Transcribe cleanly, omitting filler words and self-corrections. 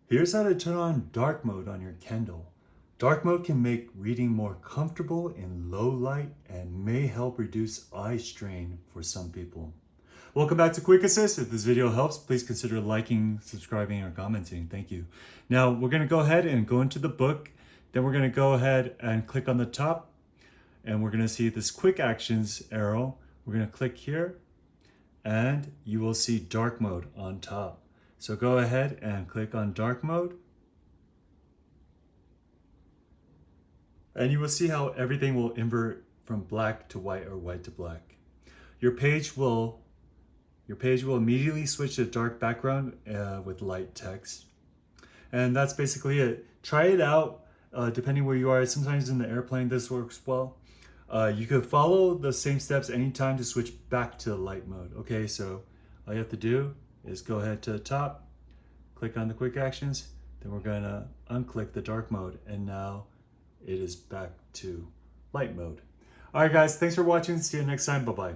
Here's how to turn on dark mode on your Kindle. Dark mode can make reading more comfortable in low light and may help reduce eye strain for some people. Welcome back to Quick Assist. If this video helps, please consider liking, subscribing, or commenting. Thank you. Now we're going to go ahead and go into the book. Then we're going to go ahead and click on the top and we're going to see this quick actions arrow. We're going to click here and you will see dark mode on top. So go ahead and click on dark mode. And you will see how everything will invert from black to white or white to black. Your page will immediately switch to dark background with light text. And that's basically it. Try it out depending where you are. Sometimes in the airplane this works well. You could follow the same steps anytime to switch back to light mode. Okay, so all you have to do is go ahead to the top, click on the quick actions, then we're going to unclick the dark mode, and now it is back to light mode. All right guys, thanks for watching. See you next time. Bye-bye.